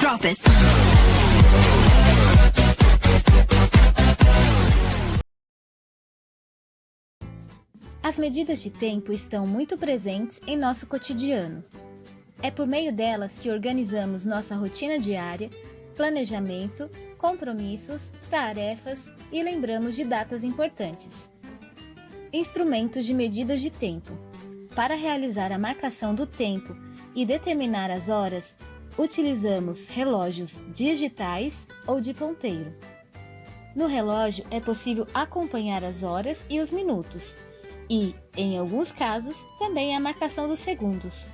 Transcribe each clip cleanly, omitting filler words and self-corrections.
Drop it. As medidas de tempo estão muito presentes em nosso cotidiano. É por meio delas que organizamos nossa rotina diária, planejamento, compromissos, tarefas e lembramos de datas importantes. Instrumentos de medidas de tempo. Para realizar a marcação do tempo e determinar as horas, utilizamos relógios digitais ou de ponteiro. No relógio é possível acompanhar as horas e os minutos, e, em alguns casos, também a marcação dos segundos.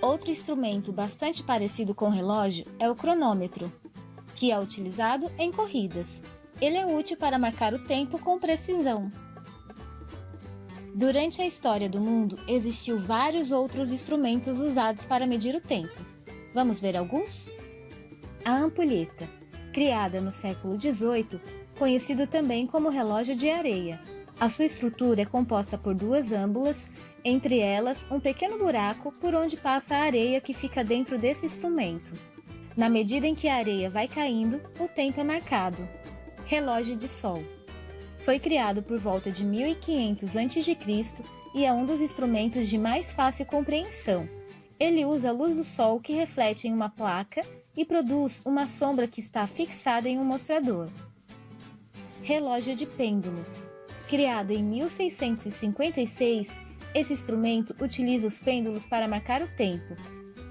Outro instrumento bastante parecido com o relógio é o cronômetro, que é utilizado em corridas. Ele é útil para marcar o tempo com precisão. Durante a história do mundo, existiu vários outros instrumentos usados para medir o tempo. Vamos ver alguns? A ampulheta, criada no século XVIII, conhecido também como relógio de areia. A sua estrutura é composta por duas âmbulas, entre elas um pequeno buraco por onde passa a areia que fica dentro desse instrumento. Na medida em que a areia vai caindo, o tempo é marcado. Relógio de sol. Foi criado por volta de 1500 a.C. e é um dos instrumentos de mais fácil compreensão. Ele usa a luz do sol que reflete em uma placa e produz uma sombra que está fixada em um mostrador. Relógio de pêndulo. Criado em 1656, esse instrumento utiliza os pêndulos para marcar o tempo.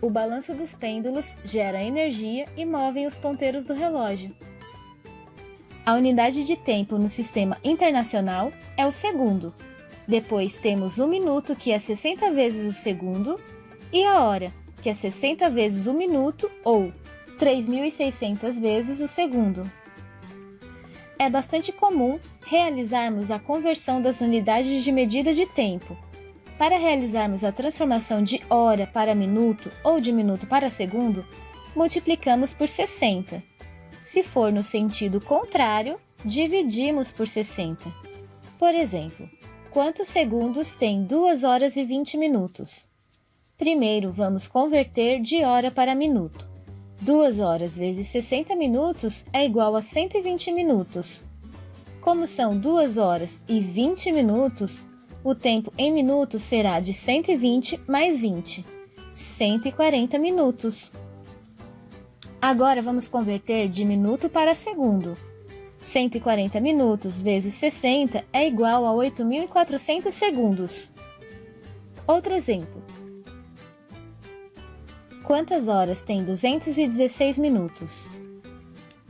O balanço dos pêndulos gera energia e move os ponteiros do relógio. A unidade de tempo no sistema internacional é o segundo. Depois temos o minuto, que é 60 vezes o segundo, e a hora, que é 60 vezes o minuto ou 3.600 vezes o segundo. É bastante comum realizarmos a conversão das unidades de medida de tempo. Para realizarmos a transformação de hora para minuto ou de minuto para segundo, multiplicamos por 60. Se for no sentido contrário, dividimos por 60. Por exemplo, quantos segundos tem 2 horas e 20 minutos? Primeiro, vamos converter de hora para minuto. 2 horas vezes 60 minutos é igual a 120 minutos. Como são 2 horas e 20 minutos, o tempo em minutos será de 120 mais 20, 140 minutos. Agora vamos converter de minuto para segundo. 140 minutos vezes 60 é igual a 8.400 segundos. Outro exemplo. Quantas horas tem 216 minutos?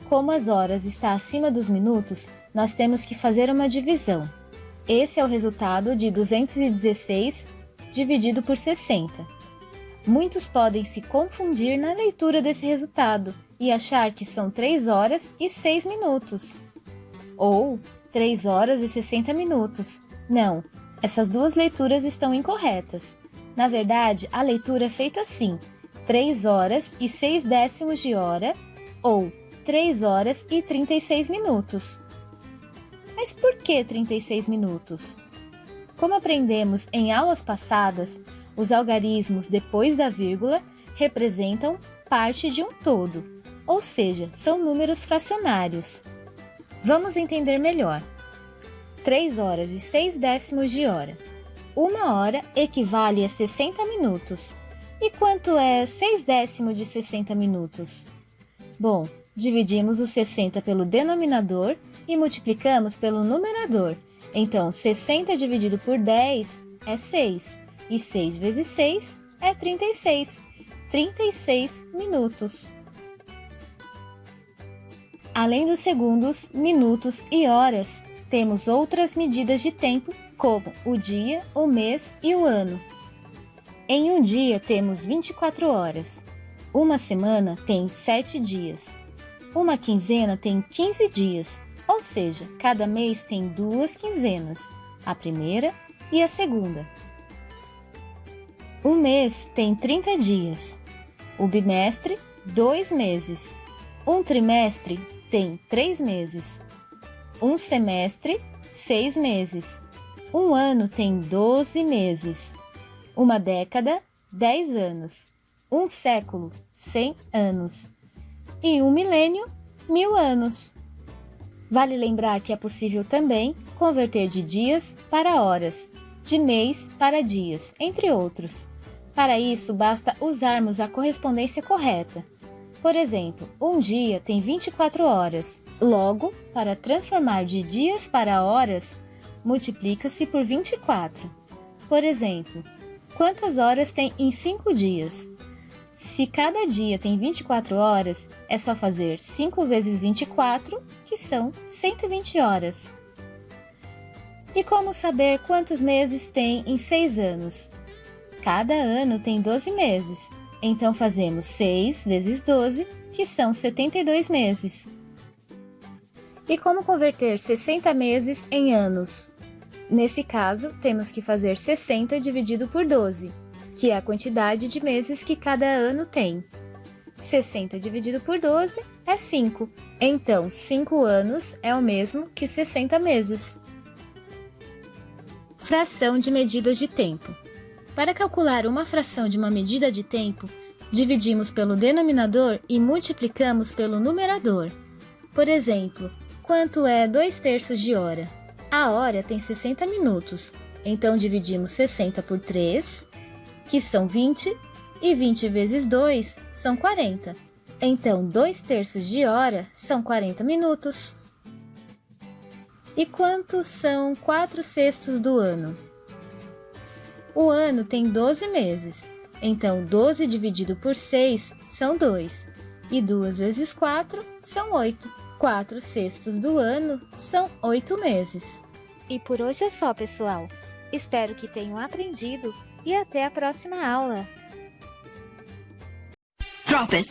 Como as horas estão acima dos minutos, nós temos que fazer uma divisão. Esse é o resultado de 216 dividido por 60. Muitos podem se confundir na leitura desse resultado e achar que são 3 horas e 6 minutos. Ou 3 horas e 60 minutos. Não, essas duas leituras estão incorretas. Na verdade, a leitura é feita assim: 3 horas e 6 décimos de hora, ou 3 horas e 36 minutos. Mas por que 36 minutos? Como aprendemos em aulas passadas, os algarismos depois da vírgula representam parte de um todo, ou seja, são números fracionários. Vamos entender melhor. 3 horas e 6 décimos de hora. 1 hora equivale a 60 minutos. E quanto é 6 décimos de 60 minutos? Bom, dividimos o 60 pelo denominador e multiplicamos pelo numerador. Então, 60 dividido por 10 é 6. E 6 vezes 6 é 36. 36 minutos. Além dos segundos, minutos e horas, temos outras medidas de tempo, como o dia, o mês e o ano. Em um dia temos 24 horas. Uma semana tem 7 dias. Uma quinzena tem 15 dias, ou seja, cada mês tem 2 quinzenas, a primeira e a segunda. Um mês tem 30 dias. O bimestre, 2 meses. Um trimestre tem 3 meses. Um semestre, 6 meses. Um ano tem 12 meses. Uma década, 10 anos. Um século, 100 anos. e 1 milênio, 1000 anos. Vale lembrar que é possível também converter de dias para horas, de mês para dias, entre outros. Para isso, basta usarmos a correspondência correta. Por exemplo, um dia tem 24 horas. Logo, para transformar de dias para horas, multiplica-se por 24. Por exemplo, quantas horas tem em 5 dias? Se cada dia tem 24 horas, é só fazer 5 vezes 24, que são 120 horas. E como saber quantos meses tem em 6 anos? Cada ano tem 12 meses, então fazemos 6 vezes 12, que são 72 meses. E como converter 60 meses em anos? Nesse caso, temos que fazer 60 dividido por 12, que é a quantidade de meses que cada ano tem. 60 dividido por 12 é 5, então 5 anos é o mesmo que 60 meses. Fração de medidas de tempo. Para calcular uma fração de uma medida de tempo, dividimos pelo denominador e multiplicamos pelo numerador. Por exemplo, quanto é 2/3 de hora? A hora tem 60 minutos, então dividimos 60 por 3, que são 20, e 20 vezes 2 são 40. Então, 2/3 de hora são 40 minutos. E quantos são 4/6 do ano? O ano tem 12 meses, então 12 dividido por 6 são 2, e 2 vezes 4 são 8. 4/6 do ano são 8 meses. E por hoje é só, pessoal. Espero que tenham aprendido e até a próxima aula. Drop it.